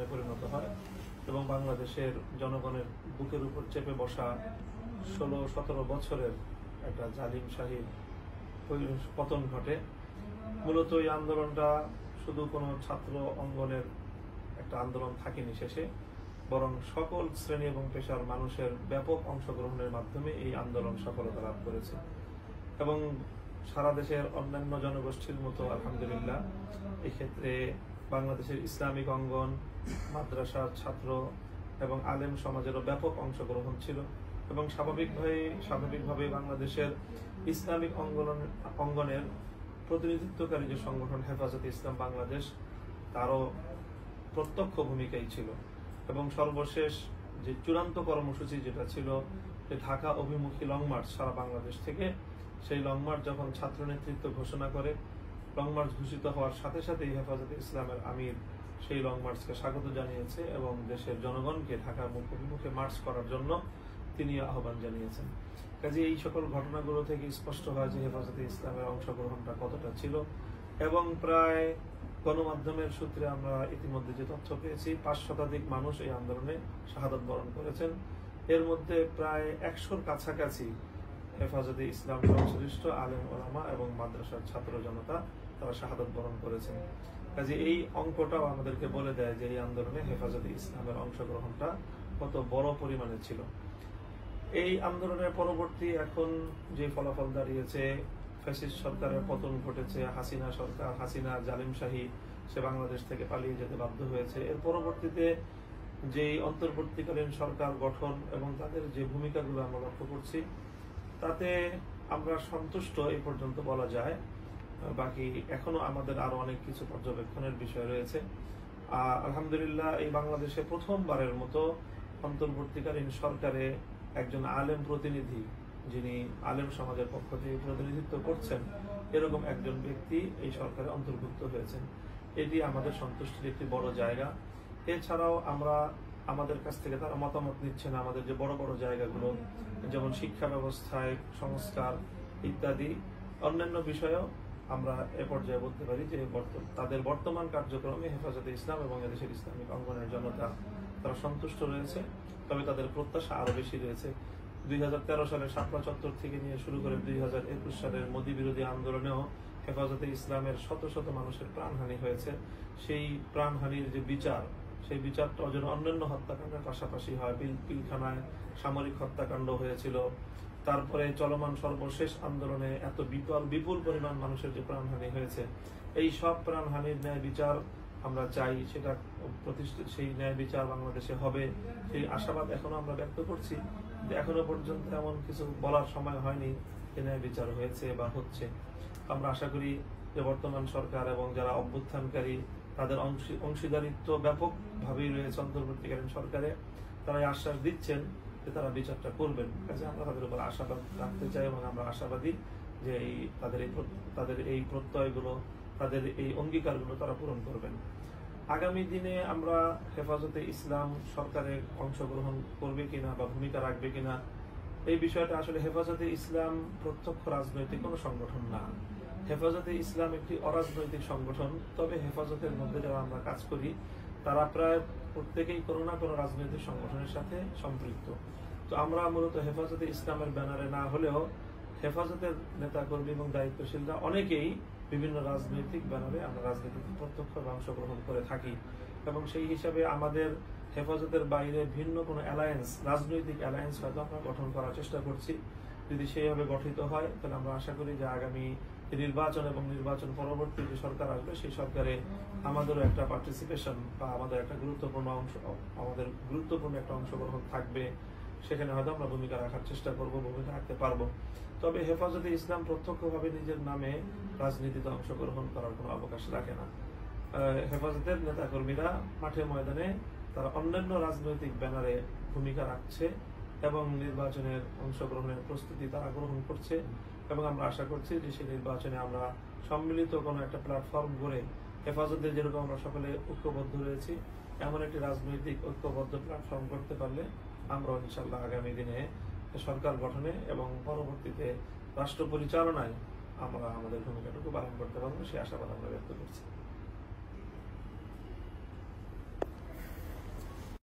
অভ্যুত্থানে পরিণত হয় এবং বাংলাদেশের জনগণের বুকের উপর চেপে বসা 16-17 বছরের একটা জালিম শাহীর পতন ঘটে। মূলত এই আন্দোলনটা শুধু কোনো ছাত্র অঙ্গনের একটা আন্দোলন থাকেনি শেষে, বরং সকল শ্রেণী এবং পেশার মানুষের ব্যাপক অংশগ্রহণের মাধ্যমে এই আন্দোলন সফলতা লাভ করেছে এবং সারা দেশের অন্যান্য জনগোষ্ঠীর মতো আলহামদুলিল্লাহ এই ক্ষেত্রে বাংলাদেশের ইসলামিক অঙ্গন, মাদ্রাসার ছাত্র এবং আলেম সমাজেরও ব্যাপক অংশগ্রহণ ছিল এবং স্বাভাবিকভাবে বাংলাদেশের ইসলামিক অঙ্গনের প্রতিনিধিত্বকারী যে সংগঠন হেফাজতে ইসলাম বাংলাদেশ, তারও প্রত্যক্ষ ভূমিকাই ছিল এবং সর্বশেষ যে চূড়ান্ত কর্মসূচি যেটা ছিল যে ঢাকা অভিমুখী লং মার্চ সারা বাংলাদেশ থেকে, সেই লং মার্চ যখন ছাত্র নেতৃত্ব ঘোষণা করে, লং মার্চ ঘোষিত হওয়ার সাথে সাথেই হেফাজতে ইসলামের আমির সেই লং মার্চকে স্বাগত জানিয়েছে এবং দেশের জনগণকে ঢাকার অভিমুখে মার্চ করার জন্য তিনি আহ্বান জানিয়েছেন। কাজে এই সকল ঘটনাগুলো থেকে স্পষ্ট হয় যে হেফাজতে ইসলামের অংশগ্রহণটা কতটা ছিল এবং প্রায় গণমাধ্যমের সূত্রে আমরা ইতিমধ্যে যে তথ্য পেয়েছি 5 শতাধিক মানুষ এই আন্দোলনে শাহাদাত বরণ করেছেন। এর মধ্যে প্রায় 100-র কাছাকাছি হেফাজতে ইসলাম সংশ্লিষ্ট আলেম ওলামা এবং মাদ্রাসার ছাত্র জনতা তারা শাহাদাত বরণ করেছেন। কাজে এই অঙ্কটাও আমাদেরকে বলে দেয় যে এই আন্দোলনে হেফাজতে ইসলামের অংশগ্রহণটা কত বড় পরিমাণে ছিল। এই আন্দোলনের পরবর্তী এখন যে ফলাফল দাঁড়িয়েছে, ফ্যাসিস্ট সরকারের পতন ঘটেছে, হাসিনা জালিম শাহী সে বাংলাদেশ থেকে পালিয়ে যেতে বাধ্য হয়েছে। এর পরবর্তীতে যেই অন্তর্বর্তীকালীন সরকার গঠন এবং তাদের যে ভূমিকাগুলো আমরা লক্ষ্য করছি, তাতে আমরা সন্তুষ্ট এই পর্যন্ত বলা যায়। বাকি এখনো আমাদের আরো অনেক কিছু পর্যবেক্ষণের বিষয় রয়েছে। আলহামদুলিল্লাহ এই বাংলাদেশে প্রথমবারের মতো অন্তর্বর্তীকালীন সরকারে একজন আলেম প্রতিনিধি, যিনি আলেম সমাজের পক্ষ থেকে প্রতিনিধিত্ব করছেন, এরকম একজন ব্যক্তি এই সরকারে অন্তর্ভুক্ত হয়েছেন। এটি আমাদের সন্তুষ্টির একটি বড় জায়গা। এছাড়াও আমরা আমাদের কাছ থেকে তারা মতামত নিচ্ছেন আমাদের যে বড় বড় জায়গাগুলো, যেমন শিক্ষা ব্যবস্থায় সংস্কার ইত্যাদি অন্যান্য বিষয়েও আমরা এ পর্যায়ে বলতে পারি যে তাদের বর্তমান কার্যক্রমে হেফাজতে ইসলাম এবং এদেশের ইসলামিক অঙ্গনের জনতা তারা সন্তুষ্ট রয়েছে। তবে তাদের প্রত্যাশা আরো বেশি রয়েছে। 2013 সালের শাপলা চত্বর থেকে নিয়ে শুরু করে 2021 সালের মোদী বিরোধী আন্দোলনেও হেফাজতে ইসলামের শত শত মানুষের প্রাণহানি হয়েছে। সেই প্রাণহানির যে বিচার, সেই বিচারটা যেন অন্যান্য হত্যাকাণ্ডের পাশাপাশি হয়। পিলখানায় সামরিক হত্যাকাণ্ড হয়েছিল, তারপরে চলমান সর্বশেষ আন্দোলনে এত বিপুল পরিমাণ মানুষের যে প্রাণহানি হয়েছে, এই সব প্রাণহানির ন্যায় বিচার আমরা চাই। সেটা প্রতিষ্ঠিত, সেই ন্যায় বিচার বাংলাদেশে হবে, সেই আশাবাদ এখনো আমরা ব্যক্ত করছি। এখনো পর্যন্ত এমন কিছু বলার সময় হয়নি যে ন্যায় বিচার হয়েছে বা হচ্ছে। আমরা আশা করি যে বর্তমান সরকার এবং যারা অভ্যুত্থানকারী তাদের অংশীদারিত্ব ব্যাপকভাবেই রয়েছে অন্তর্বর্তীকালীন সরকারে, তারা আশ্বাস দিচ্ছেন যে তারা বিচারটা করবেন। কাজে আমরা তাদের উপর আশাবাদ রাখতে চাই এবং আমরা আশাবাদী যে তাদের এই প্রত্যয়গুলো, তাদের এই অঙ্গীকারগুলো তারা পূরণ করবেন। আগামী দিনে আমরা হেফাজতে ইসলাম সরকারে অংশগ্রহণ করবে কিনা বা ভূমিকা রাখবে কিনা, এই বিষয়টা আসলে হেফাজতে ইসলাম প্রত্যক্ষ রাজনৈতিক কোনো সংগঠন না। হেফাজতে ইসলাম একটি অরাজনৈতিক সংগঠন। তবে হেফাজতের মধ্যে যারা আমরা কাজ করি তারা প্রায় প্রত্যেকেই কোনো না কোনো রাজনৈতিক সংগঠনের সাথে সম্পৃক্ত। তো আমরা মূলত হেফাজতে ইসলামের ব্যানারে না হলেও হেফাজতের নেতাকর্মী এবং দায়িত্বশীলরা অনেকেই বিভিন্ন রাজনৈতিক ব্যানারে আমরা রাজনীতিতে প্রত্যক্ষভাবে অংশগ্রহণ করে থাকি এবং সেই হিসাবে আমাদের হেফাজতের বাইরে ভিন্ন কোনো অ্যালায়েন্স, রাজনৈতিক অ্যালায়েন্স হয়তো আমরা গঠন করার চেষ্টা করছি। যদি সেইভাবে গঠিত হয় তাহলে আমরা আশা করি যে আগামী নির্বাচন এবং নির্বাচন পরবর্তী যে সরকার আসবে সেই সরকারে আমাদেরও একটা পার্টিসিপেশন বা আমাদের গুরুত্বপূর্ণ একটা অংশগ্রহণ থাকবে। সেখানে হয়তো আমরা ভূমিকা রাখার চেষ্টা করব, ভূমিকা রাখতে পারবো। তবে হেফাজতে ইসলাম প্রত্যক্ষভাবে নিজের নামে রাজনীতিতে অংশগ্রহণ করার কোনো অবকাশ রাখে না। হেফাজতের নেতাকর্মীরা মাঠে ময়দানে তারা অন্যান্য রাজনৈতিক ব্যানারে ভূমিকা রাখছে এবং নির্বাচনের অংশগ্রহণের প্রস্তুতি তারা গ্রহণ করছে এবং আমরা আশা করছি যে সেই নির্বাচনে আমরা সম্মিলিত কোনো একটা প্ল্যাটফর্ম গড়ে হেফাজতে যেরকম আমরা সকলে ঐক্যবদ্ধ রয়েছি, এমন একটি রাজনৈতিক ঐক্যবদ্ধ প্ল্যাটফর্ম করতে পারলে আমরা ইনশাআল্লাহ আগামী দিনে সরকার গঠনে এবং পরবর্তীতে রাষ্ট্র পরিচালনায় আমরা আমাদের ভূমিকাটুকু পালন করতে পারবো, সেই আশাবাদ আমরা ব্যক্ত করছি।